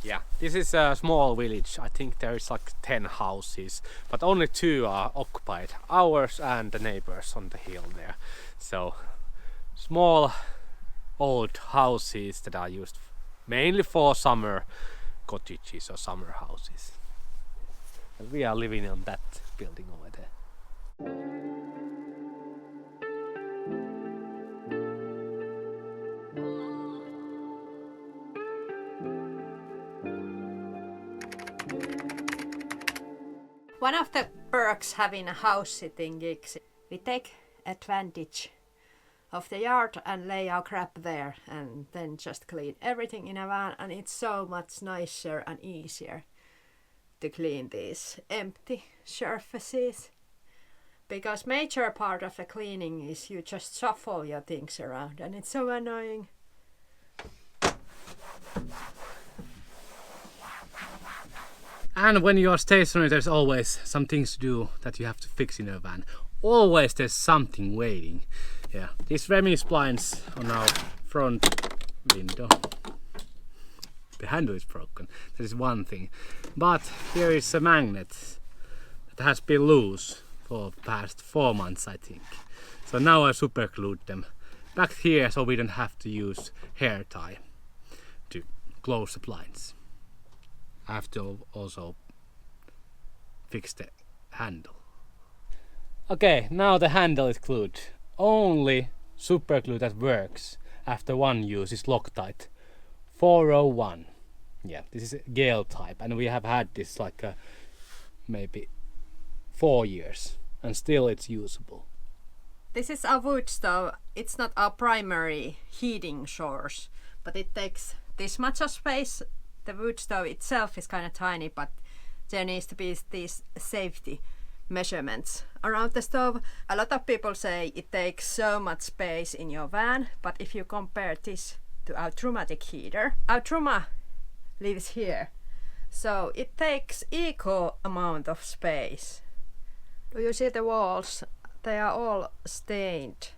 Yeah, this is a small village. I think there is like 10 houses, but only 2 are occupied. Ours and the neighbors on the hill there. So small old houses that are used mainly for summer cottages or summer houses. And we are living on that building over there. One of the perks having a house sitting gigs, we take advantage of the yard and lay our crap there and then just clean everything in a van, and it's so much nicer and easier to clean these empty surfaces. Because major part of the cleaning is you just shuffle your things around and it's so annoying. And when you are stationary, there's always some things to do that you have to fix in your van. Always there's something waiting. Yeah, these Remis blinds on our front window. The handle is broken. That is one thing. But here is a magnet that has been loose for the past 4 months, I think. So now I super glued them back here so we don't have to use hair tie to close the blinds. I have to also fix the handle. Okay, now the handle is glued. Only super glue that works after one use is Loctite 401. Yeah, this is a gel type, and we have had this like maybe 4 years, and still it's usable. This is a wood stove. It's not our primary heating source, but it takes this much of space. The wood stove itself is kind of tiny, but there needs to be these safety measurements around the stove. A lot of people say it takes so much space in your van, but if you compare this to our Trumatic heater, our Truma lives here, so it takes equal amount of space. Do you see the walls? They are all stained.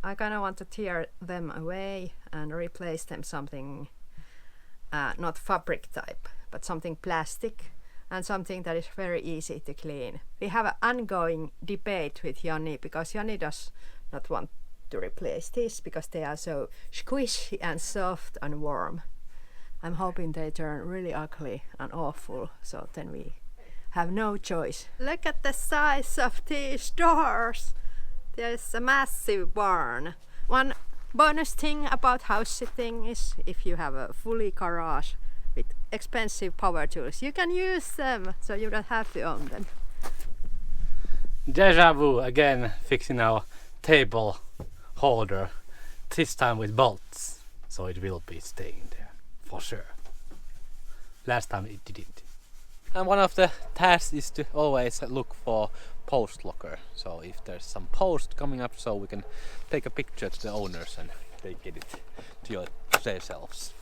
I kind of want to tear them away and replace them something not fabric type, but something plastic and something that is very easy to clean. We have an ongoing debate with Joni because Joni does not want to replace these because they are so squishy and soft and warm. I'm hoping they turn really ugly and awful, so then we have no choice. Look at the size of these doors. There's a massive barn. One bonus thing about house sitting is if you have a fully garage with expensive power tools, you can use them, so you don't have to own them. Deja vu again, fixing our table holder, this time with bolts, so it will be staying there for sure. Last time it didn't. And one of the tasks is to always look for post locker, so if there's some post coming up, so we can take a picture to the owners and they get it to yourselves.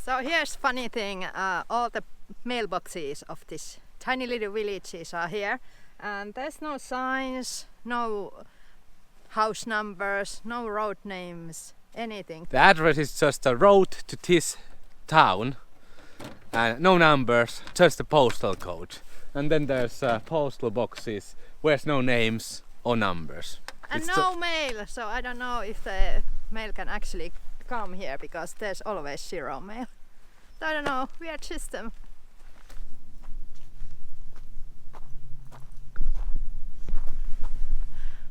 So here's funny thing, all the mailboxes of this tiny little villages are here, and there's no signs, no house numbers, no road names, anything. The address is just a road to this town, and no numbers, just the postal code. And then there's postal boxes where there's no names or numbers. And it's no mail, so I don't know if the mail can actually come here because there's always zero mail. I don't know, weird system.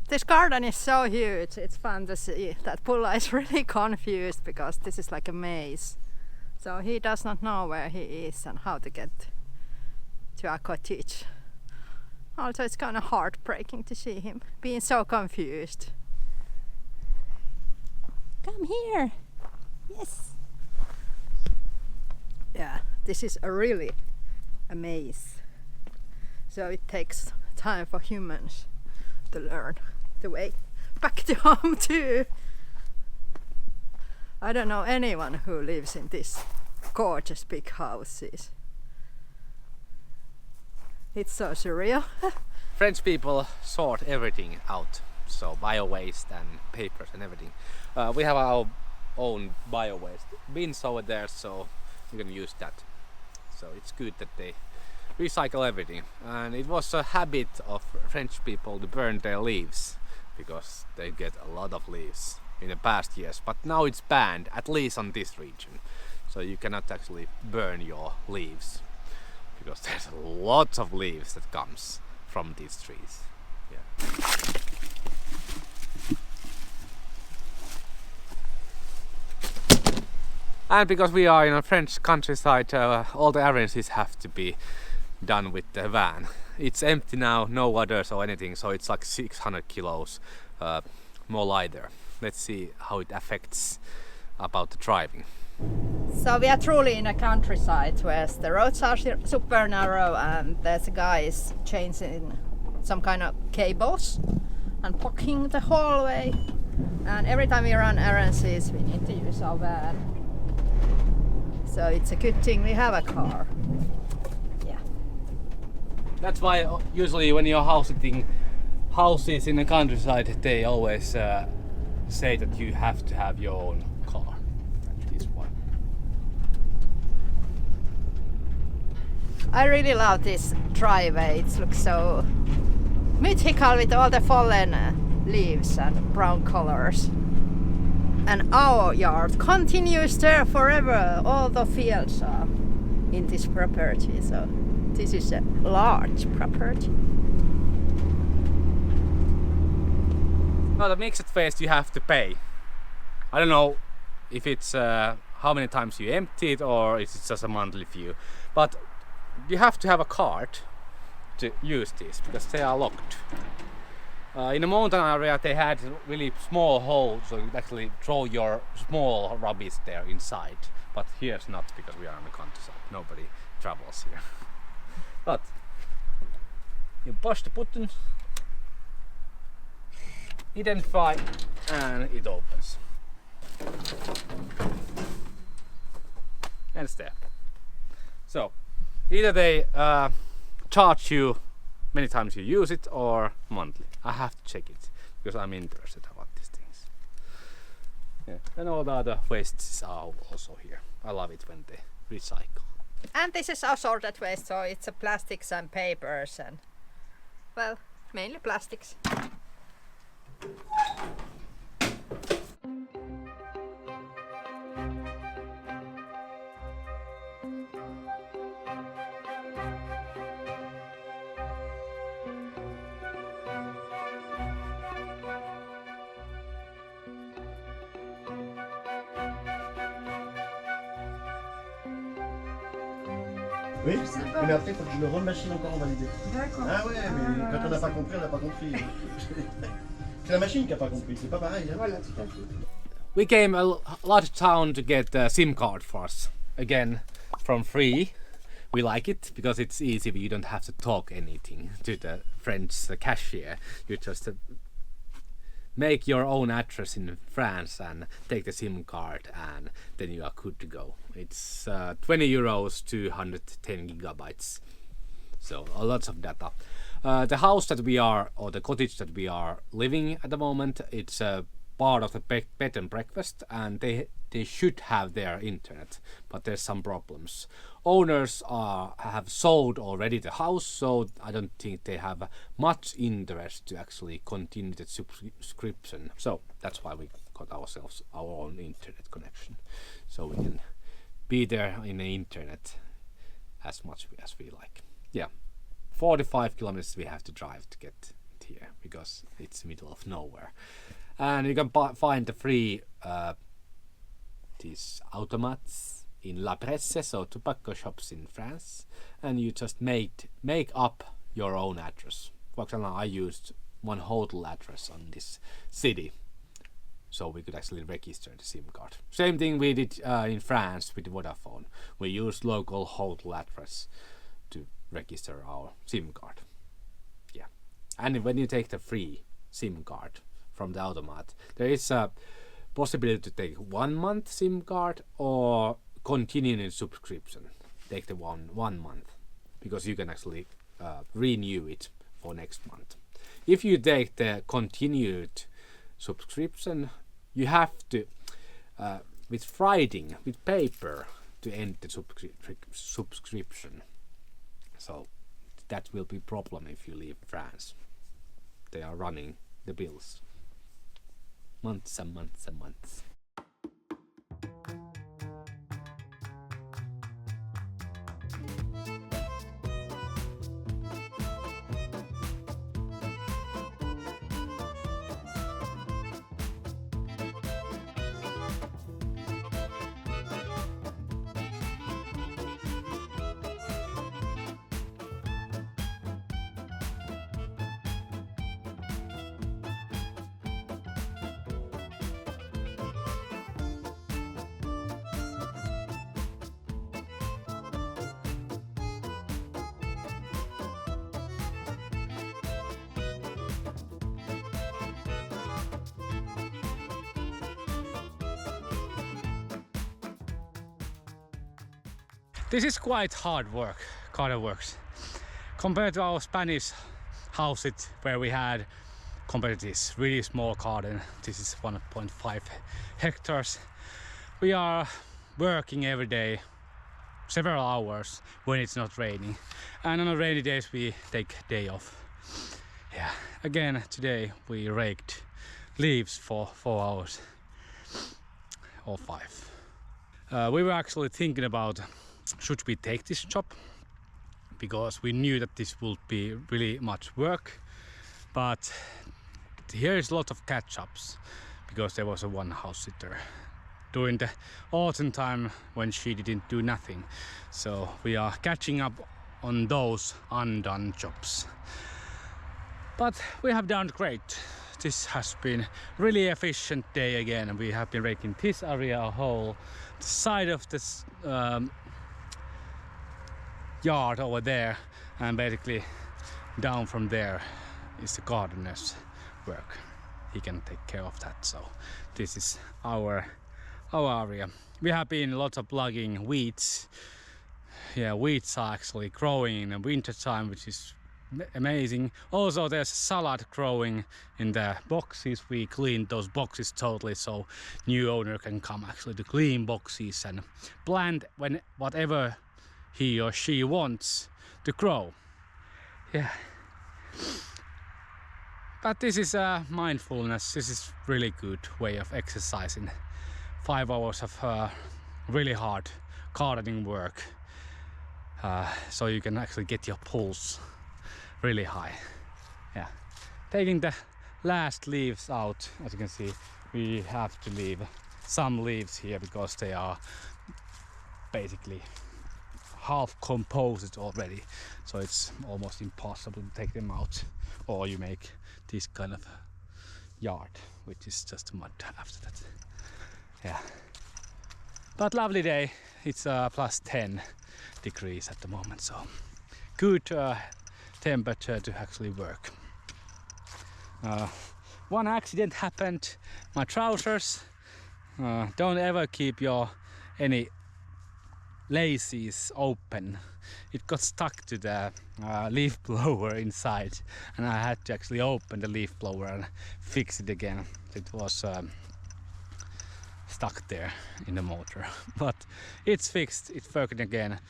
This garden is so huge, it's fun to see that Pulla is really confused because this is like a maze. So he does not know where he is and how to get to our cottage. Also, it's kind of heartbreaking to see him being so confused. Come here! Yes! Yeah, this is really a maze. So it takes time for humans to learn the way back to home too. I don't know anyone who lives in these gorgeous big houses. It's so surreal. French people sort everything out, so bio waste and papers and everything. We have our own bio waste bins over there, so you can use that. So it's good that they recycle everything. And it was a habit of French people to burn their leaves because they get a lot of leaves in the past years, but now it's banned, at least on this region. So you cannot actually burn your leaves because there's a lot of leaves that comes from these trees. Yeah. And because we are in a French countryside, all the arrangements have to be done with the van. It's empty now, no others or anything, so it's like 600 kilos more lighter. Let's see how it affects about the driving. So we are truly in a countryside where the roads are super narrow and there's a guy is changing some kind of cables and blocking the hallway. And every time we run errands we need to use our van. So it's a good thing we have a car. Yeah. That's why usually when you're house sitting houses in the countryside, they always say that you have to have your own car. This one. I really love this driveway. It looks so mythical with all the fallen leaves and brown colors. And our yard continues there forever. All the fields are in this property. So this is a large property. Well, the mixed waste you have to pay. I don't know if it's how many times you empty it or is it just a monthly fee. But you have to have a card to use this because they are locked. In the mountain area they had really small holes so you could actually throw your small rubbish there inside. But here's not because we are on the countryside. Nobody travels here. But you push the button, identify, and it opens. And it's there. So either they charge you many times you use it or monthly. I have to check it because I'm interested about these things. Yeah. And all the other wastes are also here. I love it when they recycle. And this is our sorted waste, so it's plastics and papers and, well, mainly plastics. Oui, mais après il faut que je le remachine encore en validé. D'accord. Ah ouais, mais quand on n'a pas compris, on n'a pas compris. C'est la machine qui n'a pas compris, c'est pas pareil. Hein. Voilà, tout à fait. We came a large town to get a SIM card for us. Again, from free. We like it because it's easy, but you don't have to talk anything to the French cashier. You just make your own address in France and take the SIM card and then you are good to go. It's 20 euros, 210 gigabytes. So a lot of data. The house that we are, or the cottage that we are living at the moment, it's part of the bed and breakfast and they should have their internet, but there's some problems. Owners have sold already the house, so I don't think they have much interest to actually continue the subscription. So that's why we got ourselves our own internet connection, so we can be there in the internet as much as we like. Yeah, 45 kilometers we have to drive to get it here because it's the middle of nowhere. And you can find the free these automats in La Presse, so tobacco shops in France, and you just make up your own address. For example, I used one hotel address on this city, so we could actually register the SIM card. Same thing we did in France with Vodafone. We used local hotel address to register our SIM card. Yeah, and when you take the free SIM card from the automat, there is a possibility to take 1 month SIM card or continue in subscription. Take the one month because you can actually renew it for next month. If you take the continued subscription, you have to with writing, with paper to end the subscription. So that will be a problem if you leave France. They are running the bills. Months and months and months. This is quite hard work, garden works. Compared to our Spanish house where we had, compared to this really small garden, this is 1.5 hectares. We are working every day, several hours when it's not raining. And on rainy days we take a day off. Yeah, again today we raked leaves for 4 hours or 5. We were actually thinking about should we take this job, because we knew that this would be really much work, but here is a lot of catch-ups because there was a one house sitter during the autumn time when she didn't do nothing, so we are catching up on those undone jobs. But we have done great. This has been really efficient day again. We have been raking this area a whole, the side of this yard over there, and basically down from there is the gardener's work. He can take care of that. So this is our area. We have been lots of plugging weeds. Yeah, weeds are actually growing in the winter time, which is amazing. Also there's salad growing in the boxes. We cleaned those boxes totally, so new owner can come actually to clean boxes and plant when whatever he or she wants to grow. Yeah, but this is mindfulness. This is really good way of exercising. 5 hours of really hard gardening work, so you can actually get your pulse really high. Yeah, taking the last leaves out. As you can see, we have to leave some leaves here because they are basically half composed already, so it's almost impossible to take them out, or you make this kind of yard which is just mud after that. Yeah, but lovely day. It's plus 10 degrees at the moment, so good temperature to actually work. One accident happened. My trousers. Don't ever keep your any laces open. It got stuck to the leaf blower inside, and I had to actually open the leaf blower and fix it again. It was stuck there in the motor, but it's fixed. It's working again.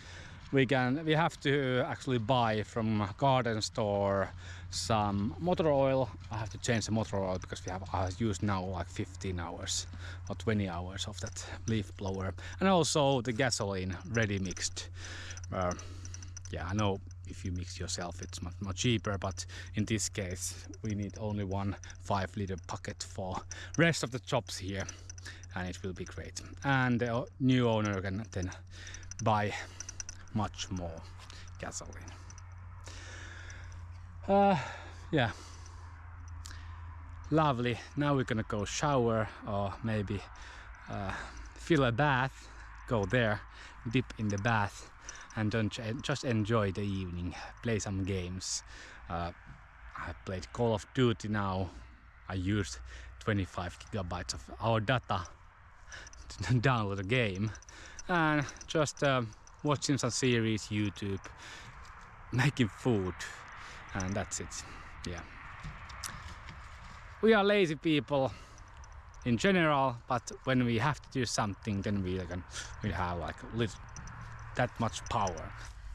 We have to actually buy from a garden store some motor oil. I have to change the motor oil because I use now like 15 hours or 20 hours of that leaf blower, and also the gasoline ready mixed. Yeah, I know if you mix yourself it's much cheaper, but in this case we need only one 5-liter bucket for rest of the jobs here, and it will be great. And the new owner can then buy much more gasoline. Yeah, lovely. Now we're gonna go shower, or maybe fill a bath, go there, dip in the bath, and just enjoy the evening, play some games. I played Call of Duty now. I used 25 gigabytes of our data to download a game, and just watching some series, YouTube, making food, and that's it. Yeah, we are lazy people, in general, but when we have to do something, then we have like that much power.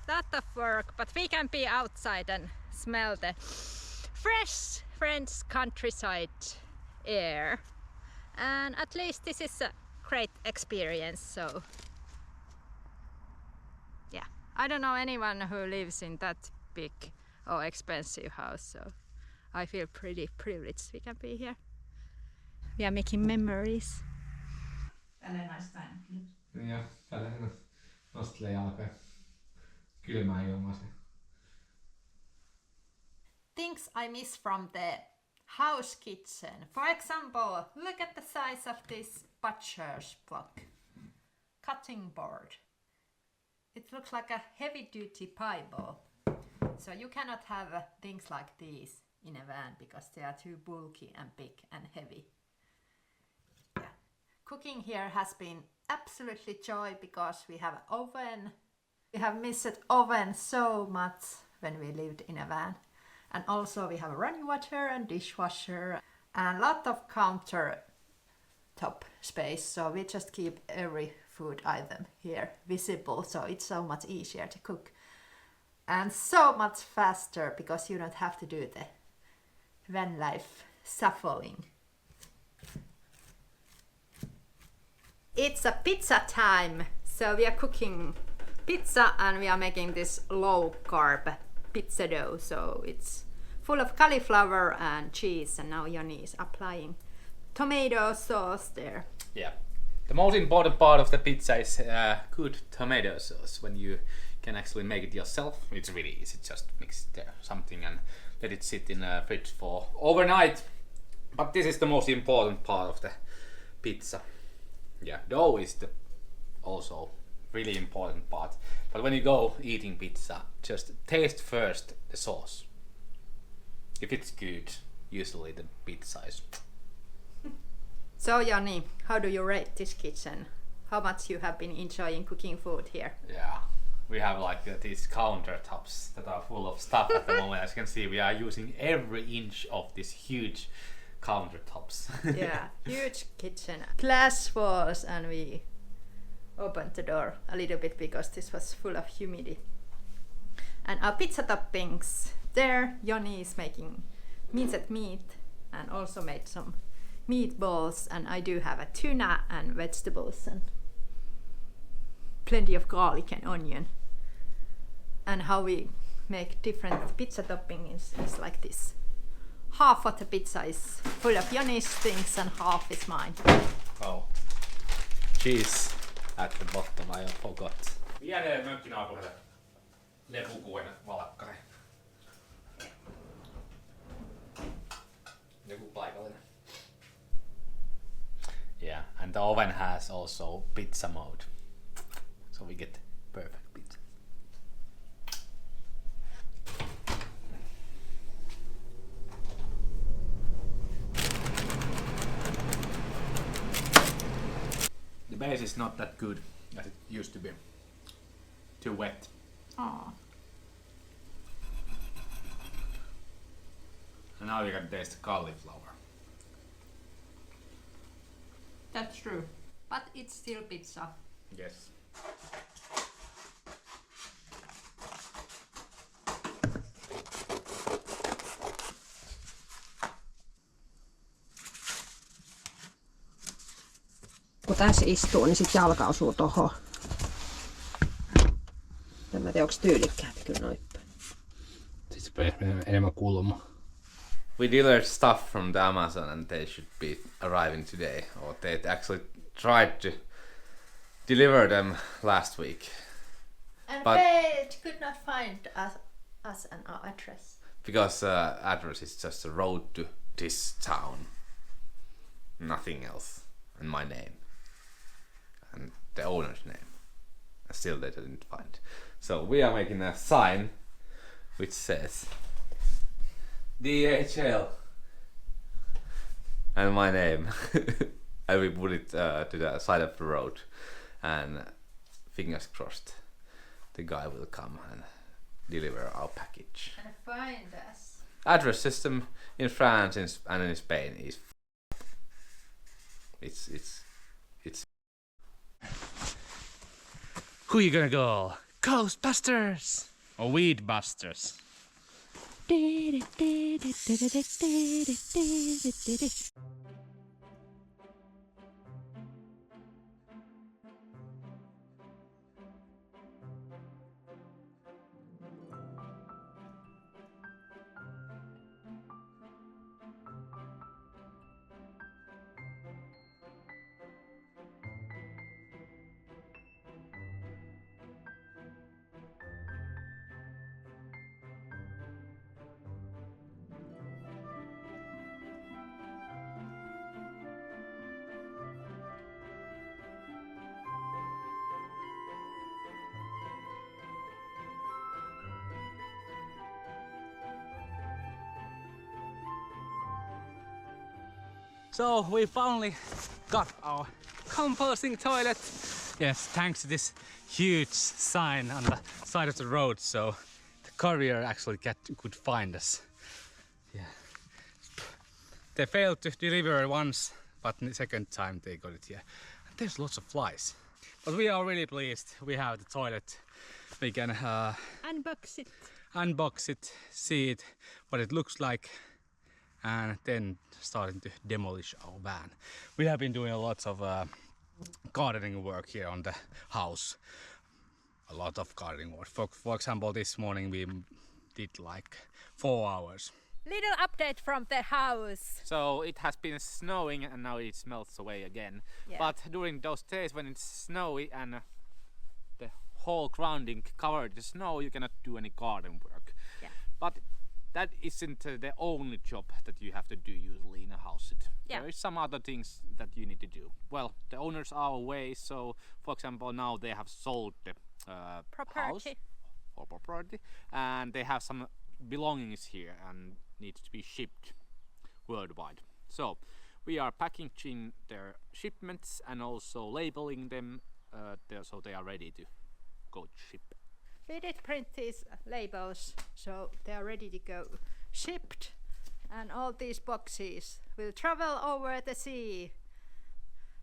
Lot of work, but we can be outside and smell the fresh French countryside air. And at least this is a great experience, so yeah. I don't know anyone who lives in that big or expensive house, so I feel pretty privileged we can be here. We are making memories. Tälleen naistaan. Ja, tälleen nostelee jalkoja kylmään ilmaiseen. Things I miss from the house kitchen. For example, look at the size of this butcher's block. Cutting board. It looks like a heavy-duty pie bowl. So you cannot have things like these in a van because they are too bulky and big and heavy. Yeah. Cooking here has been absolutely joy because we have an oven. We have missed oven so much when we lived in a van. And also we have running water and dishwasher and a lot of countertop space. So we just keep every food item here visible, so it's so much easier to cook. And so much faster because you don't have to do the van life shuffling. It's a pizza time. So we are cooking pizza and we are making this low carb pizza dough. So it's full of cauliflower and cheese, and now Joni is applying tomato sauce there. Yeah. The most important part of the pizza is good tomato sauce. When you can actually make it yourself, it's really easy. Just mix something and let it sit in a fridge for overnight. But this is the most important part of the pizza. Yeah, dough is the also really important part. But when you go eating pizza, just taste first the sauce. If it's good, usually the pizza is. So Joni, how do you rate this kitchen? How much you have been enjoying cooking food here? Yeah, we have like these countertops that are full of stuff at the moment. As you can see, we are using every inch of this huge countertops. Yeah, huge kitchen. Glass walls, and we opened the door a little bit because this was full of humidity. And our pizza toppings, there Joni is making minced meat and also made some meatballs, and I do have a tuna and vegetables and plenty of garlic and onion. And how we make different pizza toppings is like this. Half of the pizza is full of Joni's things and half is mine. Oh, cheese at the bottom, I forgot. Viedään mökkinaapurille lepukuen valkkari. Joku paikallinen. Yeah, and the oven has also pizza mode, so we get perfect pizza. The base is not that good as it used to be. Too wet. Oh. And now you can taste the cauliflower. That's true. But it's still pizza. Yes. Kun tässä istuu, niin sit jalka osuu tohon. En mä tiedä, onks tyylikkäätä kyllä noin. Siis enemmän kulma. We delivered stuff from the Amazon and they should be arriving today, or they actually tried to deliver them last week. And But- they could not find us and our address. Because address is just a road to this town. Nothing else. And my name. And the owner's name. And still they didn't find. So we are making a sign which says DHL and my name. And we put it to the side of the road, and fingers crossed the guy will come and deliver our package. And find us. Address system in France and in Spain is It's Who you gonna go? Ghostbusters or Weedbusters? So we finally got our composting toilet. Yes, thanks to this huge sign on the side of the road, so the courier actually could find us. Yeah. They failed to deliver once, but the second time they got it here. And there's lots of flies. But we are really pleased. We have the toilet. We can unbox it, see it, what it looks like, and then starting to demolish our van. We have been doing a lot of gardening work here on the house. A lot of gardening work. For example, this morning we did like 4 hours. Little update from the house. So it has been snowing and now it melts away again. Yeah. But during those days when it's snowy and the whole grounding covered in snow, you cannot do any garden work. Yeah. But that isn't the only job that you have to do usually in a house. Yeah. There is some other things that you need to do. Well, the owners are away, so for example now they have sold the house or property, and they have some belongings here and needs to be shipped worldwide. So we are packaging their shipments and also labeling them so they are ready to go to ship. We did print these labels, so they are ready to go shipped, and all these boxes will travel over the sea.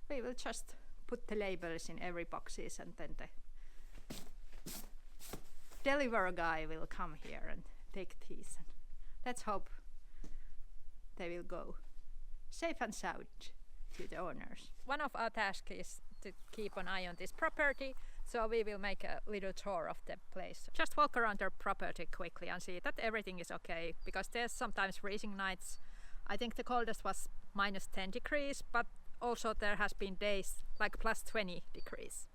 We will just put the labels in every boxes, and then the delivery guy will come here and take these. And let's hope they will go safe and sound to the owners. One of our tasks is to keep an eye on this property. So we will make a little tour of the place. Just walk around the property quickly and see that everything is okay, because there's sometimes freezing nights. I think the coldest was -10 degrees, but also there has been days like +20 degrees.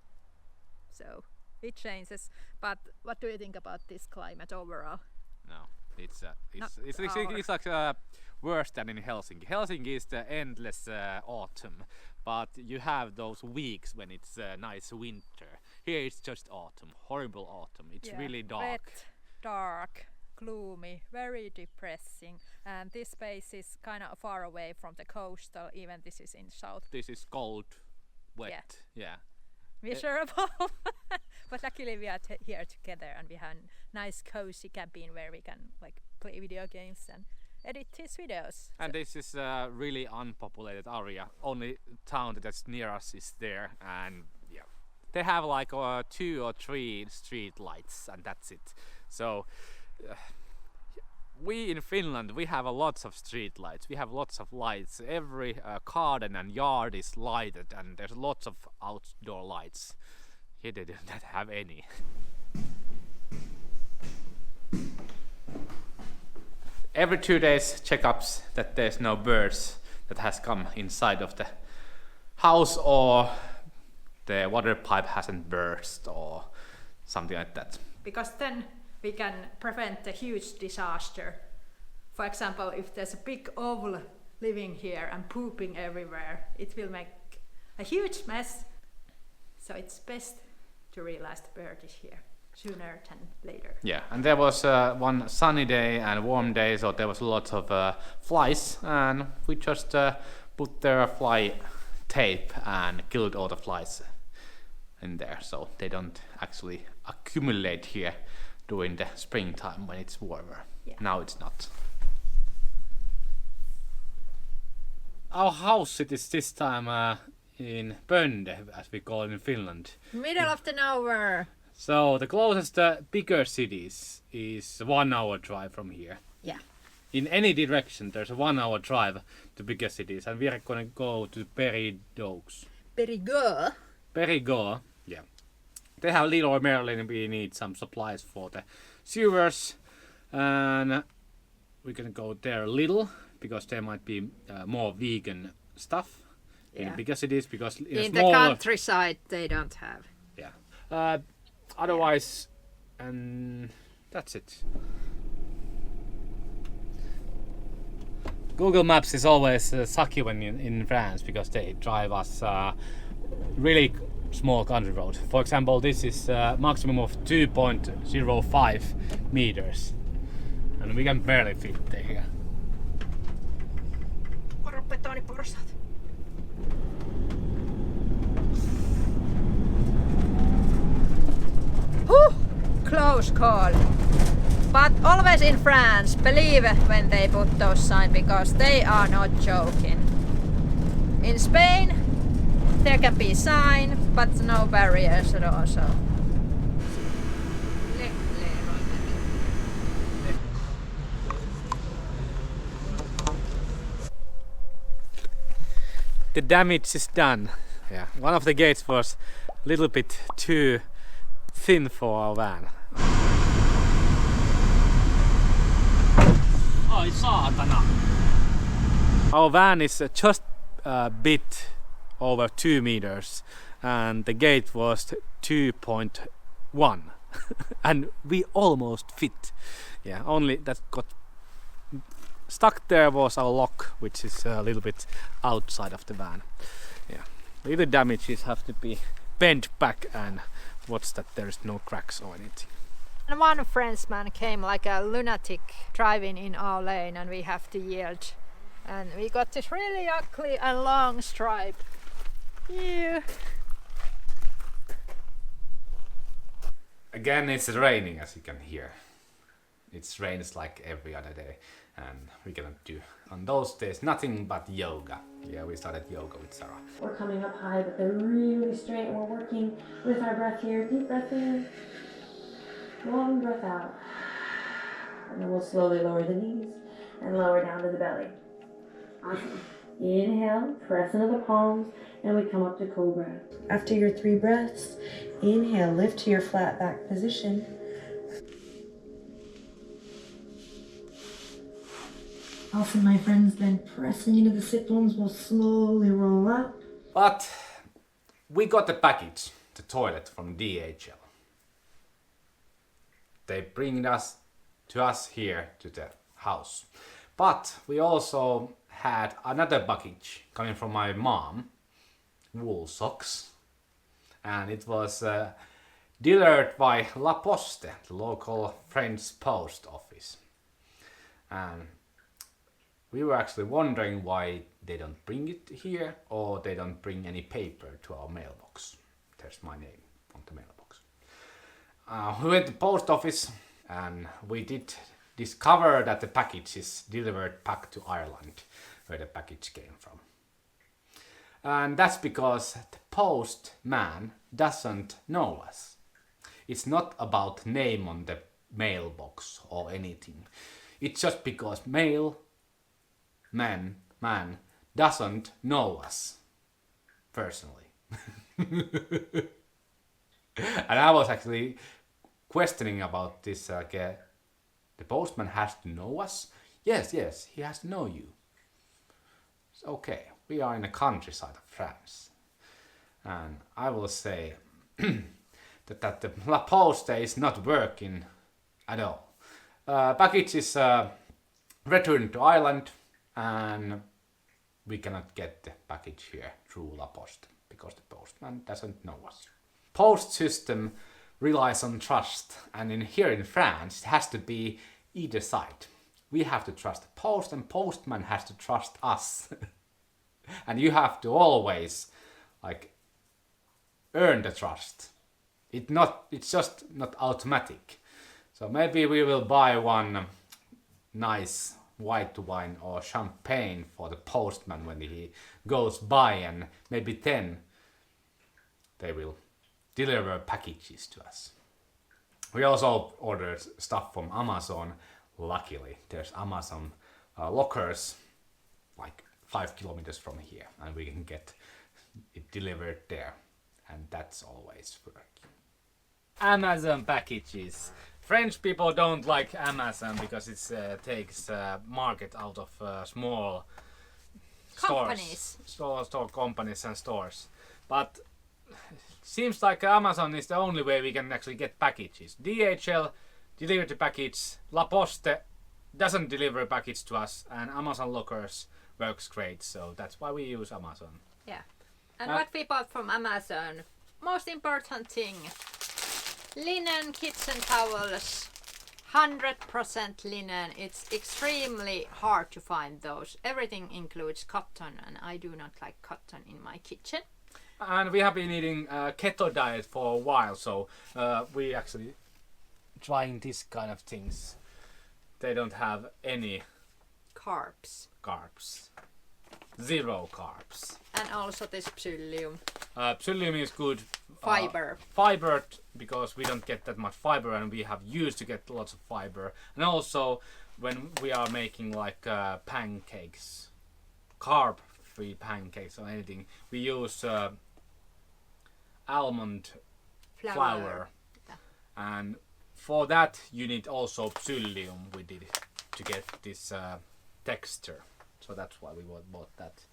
So it changes. But what do you think about this climate overall? No, it's like worse than in Helsinki. Helsinki is the endless autumn, but you have those weeks when it's nice winter. Here it's just autumn, horrible autumn. It's really dark. Wet, dark, gloomy, very depressing. And this space is kind of far away from the coastal, even this is in south. This is cold, wet, yeah. Miserable. But luckily we are here together and we have a nice cozy cabin where we can like play video games and edit these videos. And this is a really unpopulated area. Only town that's near us is there, and yeah, they have like 2 or 3 street lights, and that's it. So we in Finland, we have a lots of street lights. We have lots of lights. Every garden and yard is lighted, and there's lots of outdoor lights. Here they don't have any. Every 2 days checkups that there's no birds that has come inside of the house, or the water pipe hasn't burst or something like that. Because then we can prevent a huge disaster. For example, if there's a big owl living here and pooping everywhere, it will make a huge mess. So it's best to realize the bird is here sooner than later. Yeah, and there was one sunny day and warm day, so there was lots of flies, and we just put their fly tape and killed all the flies in there, so they don't actually accumulate here during the springtime when it's warmer. Yeah. Now it's not. our house it is this time in Pönde, as we call it in Finland. Middle of the nowhere. So the closest bigger cities is a 1 hour drive from here. Yeah. In any direction, there's a 1 hour drive to bigger cities, and we are gonna go to Périgueux. Périgueux, yeah. They have Leroy Merlin. We need some supplies for the sewers, and we're gonna go there a little because there might be more vegan stuff in the bigger cities. Because in the countryside, they don't have. Yeah. Otherwise, and that's it. Google Maps is always sucky when in France because they drive us really small country road. For example, this is maximum of 2.05 meters, and we can barely fit there here. Varo betoniporsaat. Close call. But always in France, believe when they put those signs because they are not joking. In Spain, there can be sign, but no barriers at all. So. The damage is done. Yeah, one of the gates was a little bit too thin for our van. Oi saatana! Our van is just a bit over 2 meters and the gate was 2.1 and we almost fit. Yeah, only that got stuck there was our lock, which is a little bit outside of the van. Yeah, little damages have to be bent back and what's that, there is no cracks or anything. And one Frenchman came like a lunatic driving in our lane and we have to yield. And we got this really ugly and long stripe. Yeah. Again, it's raining, as you can hear. It rains like every other day, and we're gonna do on those days nothing but yoga. Yeah, we started yoga with Sarah. We're coming up high, but they're really straight. We're working with our breath here. Deep breath in, long breath out. And then we'll slowly lower the knees and lower down to the belly. Awesome. Inhale, press into the palms, and we come up to cobra. After your 3 breaths, inhale, lift to your flat back position. Awesome, my friends. Then pressing into the sit bones, we'll slowly roll up. But we got the package, the toilet from DHL. They bring us to us here to the house. But we also had another package coming from my mom, wool socks, and it was delivered by La Poste, the local French post office. And we were actually wondering why they don't bring it here or they don't bring any paper to our mailbox. There's my name on the mailbox. We went to the post office and we did discover that the package is delivered back to Ireland, where the package came from. And that's because the postman doesn't know us. It's not about name on the mailbox or anything. It's just because man doesn't know us personally. And I was actually questioning about this, the postman has to know us? Yes, he has to know you. It's okay, we are in the countryside of France. And I will say that the La Poste is not working at all. Package is returned to Ireland and we cannot get the package here through La Poste because the postman doesn't know us. Post system relies on trust, and here in France it has to be either side. We have to trust the post and postman has to trust us. And you have to always earn the trust. It's just not automatic. So maybe we will buy one nice white wine or champagne for the postman when he goes by, and maybe then they will deliver packages to us. We also ordered stuff from Amazon. Luckily, there's Amazon lockers like 5 kilometers from here, and we can get it delivered there, and that's always working. Amazon packages. French people don't like Amazon because it takes market out of small Companies. store companies and stores. But seems like Amazon is the only way we can actually get packages. DHL deliver the package, La Poste doesn't deliver a package to us, and Amazon lockers works great, so that's why we use Amazon. Yeah. And what we bought from Amazon, most important thing, linen kitchen towels, 100% linen. It's extremely hard to find those. Everything includes cotton, and I do not like cotton in my kitchen. And we have been eating keto diet for a while, so we actually trying this kind of things. They don't have any Carbs. carbs. 0 carbs. And also this psyllium. Psyllium is good. Fiber. Fiber, because we don't get that much fiber, and we have used to get lots of fiber. And also when we are making like pancakes, carb-free pancakes or anything, we use almond flour. Yeah. And for that you need also psyllium. We did to get this texture, so that's why we bought that.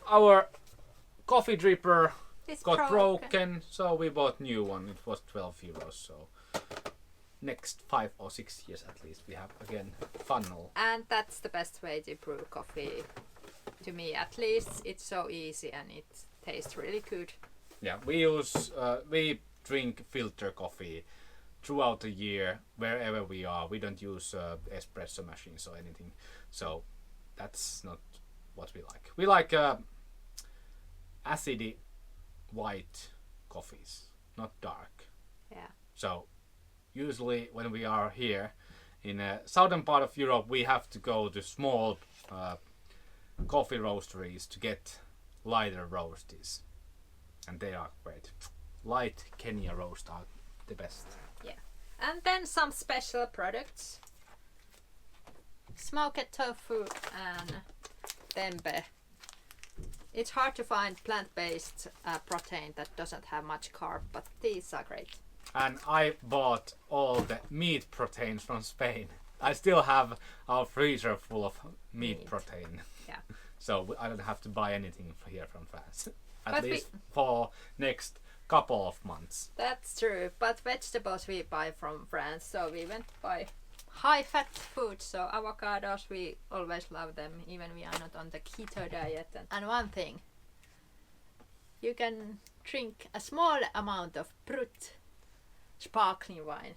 Our coffee dripper It's got broken, so we bought new one. It was 12 euros, so next 5 or 6 years at least we have again funnel. And that's the best way to brew coffee, to me at least. It's so easy and it tastes really good. Yeah, we drink filter coffee throughout the year wherever we are. We don't use espresso machines or anything, so that's not what we like. We like acidy white coffees, not dark. Yeah. So usually when we are here in a southern part of Europe, we have to go to small coffee roasteries to get lighter roasties, and they are great. Light Kenya roast are the best. Yeah. And then some special products. Smoked tofu and tempeh. It's hard to find plant-based protein that doesn't have much carb, but these are great. And I bought all the meat proteins from Spain. I still have our freezer full of meat protein. Yeah. So I don't have to buy anything here from France. At But least for next couple of months. That's true, but vegetables we buy from France, so we went by high-fat food. So avocados, we always love them, even we are not on the keto diet. And one thing, you can drink a small amount of Brut sparkling wine.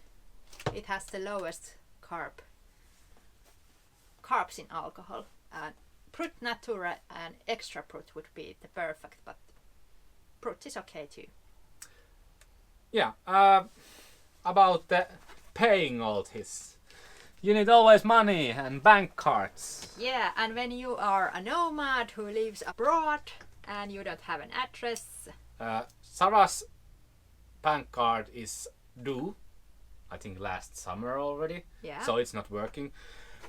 It has the lowest carbs in alcohol. And Brut Natura and Extra Brut would be the perfect, but Brut is okay too. Yeah, about the paying all this. You need always money and bank cards. Yeah, and when you are a nomad who lives abroad and you don't have an address. Sarah's bank card is due, I think last summer already. Yeah. So it's not working.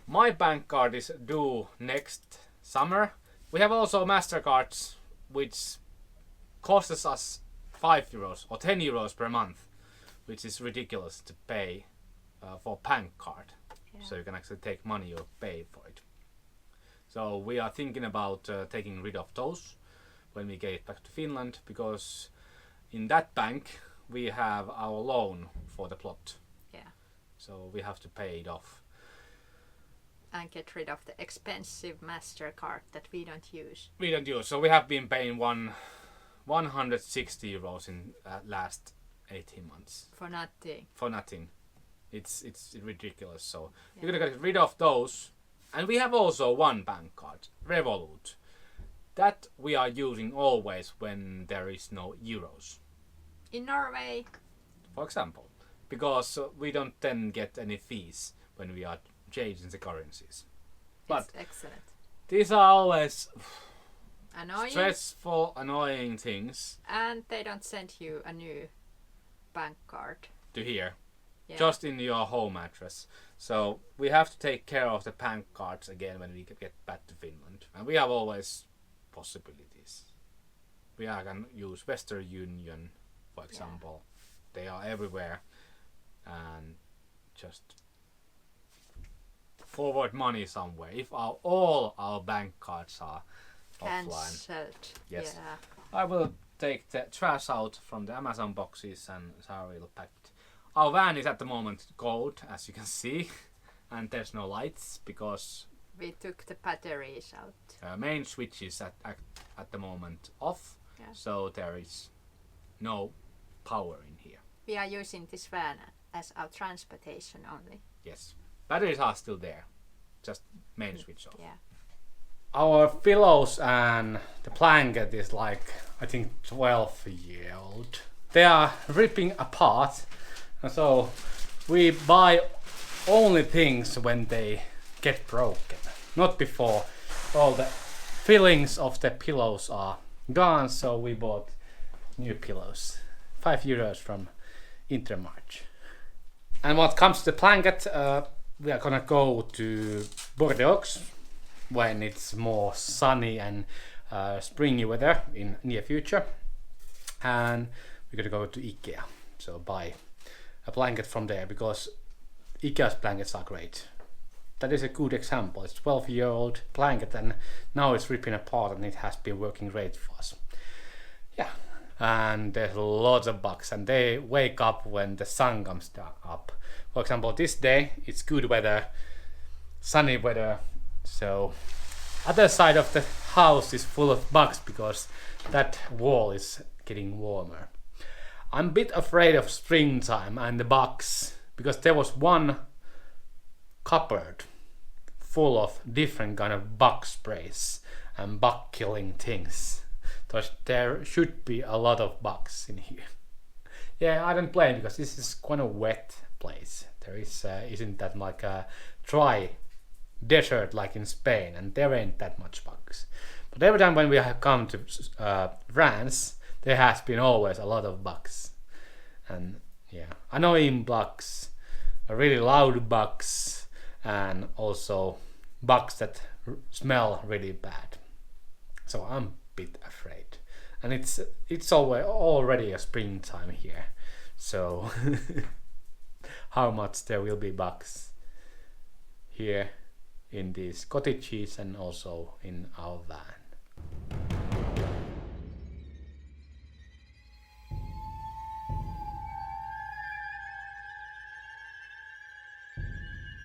My bank card is due next summer. We have also MasterCards, which costs us 5 euros or 10 euros per month, which is ridiculous to pay for bank card. Yeah. So you can actually take money or pay for it. So we are thinking about taking rid of those when we get back to Finland, because in that bank we have our loan for the plot. Yeah. So we have to pay it off. And get rid of the expensive MasterCard that we don't use. We don't use. So we have been paying 160 euros in last 18 months. For nothing. For nothing. It's ridiculous. So we're gonna get rid of those. And we have also one bank card, Revolut. That we are using always when there is no euros. In Norway. For example. Because we don't then get any fees when we are changing the currencies. But It's excellent. these are always Annoying. stressful, annoying things And they don't send you a new bank card. to hear. Yeah. Just in your home address. So we have to take care of the bank cards again when we get back to Finland. And we have always possibilities. We can use Western Union, for example. They are everywhere. And just forward money somewhere. If all our bank cards are offline. Cancelled. Yes. Yeah. I will take the trash out from the Amazon boxes and Sari will pack it. Our van is at the moment cold, as you can see, and there's no lights because We took the batteries out. main switch is at the moment off, Yeah. so there is no power in here. We are using this van as our transportation only. Yes, batteries are still there, just main switch off. Yeah. Our pillows and the blanket is like, I think 12-year-old. They are ripping apart, and so we buy only things when they get broken, not before all the fillings of the pillows are gone. So we bought new pillows, €5 from Intermarch. And what comes to the blanket, we are gonna go to Bordeaux when it's more sunny and springy weather in near future, and we're gonna go to IKEA, so buy a blanket from there because IKEA's blankets are great. That is a good example. It's 12-year-old blanket and now it's ripping apart and it has been working great for us. Yeah, and there's lots of bugs and they wake up when the sun comes up. For example, this day it's good weather, sunny weather, so other side of the house is full of bugs because that wall is getting warmer. I'm a bit afraid of springtime and the bugs because there was one cupboard full of different kind of bug sprays and bug killing things. So there should be a lot of bugs in here. Yeah, I don't blame because this is quite a wet place. There isn't that like a dry desert like in Spain, and there ain't that much bugs. But every time when we have come to France, there has been always a lot of bugs. And yeah, annoying bugs, really loud bugs, and also bugs that smell really bad. So I'm a bit afraid. And it's already a springtime here. So how much there will be bugs here in these cottages and also in our van.